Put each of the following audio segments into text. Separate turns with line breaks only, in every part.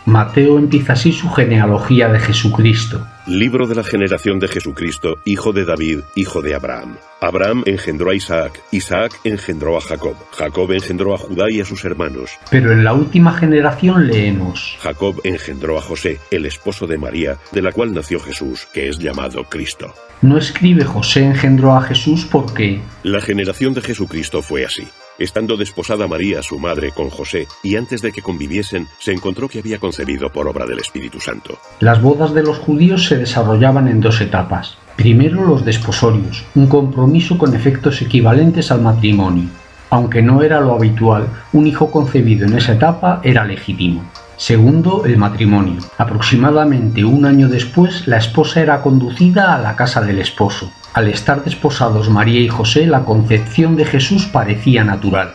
Mateo empieza así su genealogía de Jesucristo.
Libro de la generación de Jesucristo, hijo de David, hijo de Abraham. Abraham engendró a Isaac, Isaac engendró a Jacob, Jacob engendró a Judá y a sus hermanos.
Pero en la última generación leemos:
Jacob engendró a José, el esposo de María, de la cual nació Jesús, que es llamado Cristo.
No escribe José engendró a Jesús porque
La generación de Jesucristo fue así. Estando desposada María, su madre, con José, y antes de que conviviesen, se encontró que había concebido por obra del Espíritu Santo.
las bodas de los judíos se desarrollaban en dos etapas. Primero, los desposorios, un compromiso con efectos equivalentes al matrimonio. Aunque no era lo habitual, un hijo concebido en esa etapa era legítimo. Segundo, el matrimonio. Aproximadamente un año después, la esposa era conducida a la casa del esposo. Al estar desposados María y José, la concepción de Jesús parecía natural.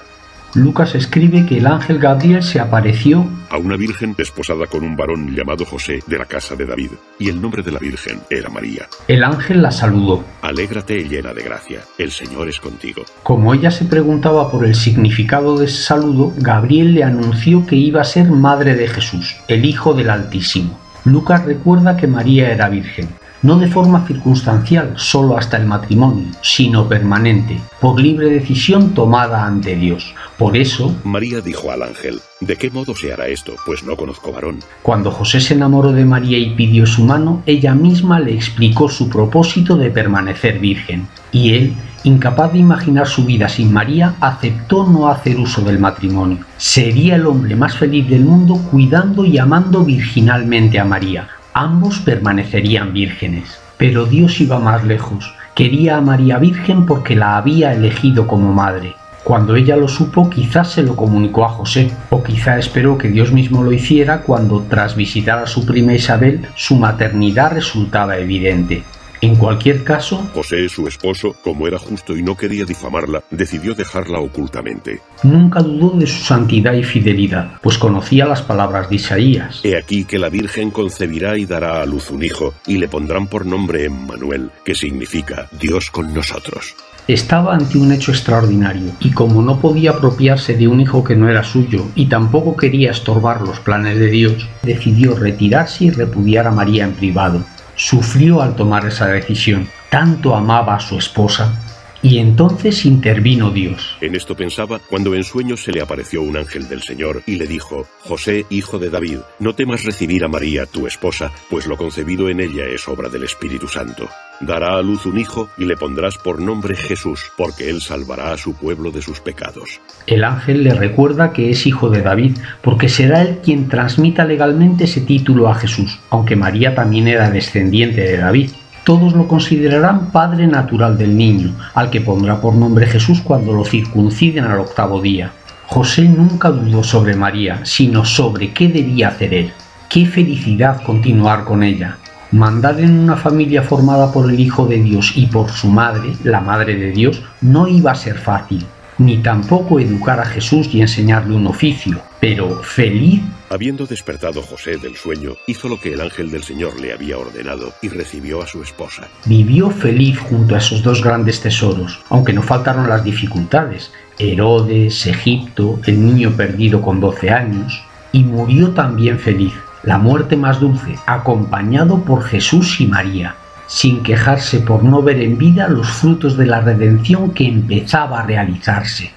Lucas escribe que el ángel Gabriel se apareció
A una virgen desposada con un varón llamado José, de la casa de David, y el nombre de la virgen era María.
El ángel la saludó.
Alégrate llena de gracia, el Señor es contigo.
Como ella se preguntaba por el significado de ese saludo, Gabriel le anunció que iba a ser madre de Jesús, el Hijo del Altísimo. Lucas recuerda que María era virgen, no de forma circunstancial, solo hasta el matrimonio, sino permanente, por libre decisión tomada ante Dios. Por eso,
María dijo al ángel, ¿de qué modo se hará esto? Pues no conozco varón.
cuando José se enamoró de María y pidió su mano, ella misma le explicó su propósito de permanecer virgen. Y él, incapaz de imaginar su vida sin María, aceptó no hacer uso del matrimonio. Sería el hombre más feliz del mundo cuidando y amando virginalmente a María. Ambos permanecerían vírgenes. Pero Dios iba más lejos. Quería a María virgen porque la había elegido como madre. Cuando ella lo supo, quizás se lo comunicó a José, o quizá esperó que Dios mismo lo hiciera cuando, tras visitar a su prima Isabel, su maternidad resultaba evidente. En cualquier caso,
José, su esposo, como era justo y no quería difamarla, decidió dejarla ocultamente.
nunca dudó de su santidad y fidelidad, pues conocía las palabras de Isaías.
He aquí que la Virgen concebirá y dará a luz un hijo, y le pondrán por nombre Emmanuel, que significa Dios con nosotros.
Estaba ante un hecho extraordinario, y como no podía apropiarse de un hijo que no era suyo, y tampoco quería estorbar los planes de Dios, decidió retirarse y repudiar a María en privado. Sufrió al tomar esa decisión, tanto amaba a su esposa, y entonces intervino Dios.
En esto pensaba cuando en sueños se le apareció un ángel del Señor y le dijo, José, hijo de David, no temas recibir a María, tu esposa, pues lo concebido en ella es obra del Espíritu Santo. Dará a luz un hijo y le pondrás por nombre Jesús, porque él salvará a su pueblo de sus pecados.
El ángel le recuerda que es hijo de David, porque será él quien transmita legalmente ese título a Jesús, aunque María también era descendiente de David. Todos lo considerarán padre natural del niño, al que pondrá por nombre Jesús cuando lo circunciden al 8º día. José nunca dudó sobre María, sino sobre qué debía hacer él. Qué felicidad continuar con ella. Mandar en una familia formada por el Hijo de Dios y por su madre, la Madre de Dios, no iba a ser fácil, ni tampoco educar a Jesús y enseñarle un oficio, pero feliz.
Habiendo despertado José del sueño, hizo lo que el ángel del Señor le había ordenado y recibió a su esposa.
Vivió feliz junto a esos dos grandes tesoros, aunque no faltaron las dificultades: Herodes, Egipto, el niño perdido con 12 años, y murió también feliz, la muerte más dulce, acompañado por Jesús y María, sin quejarse por no ver en vida los frutos de la redención que empezaba a realizarse.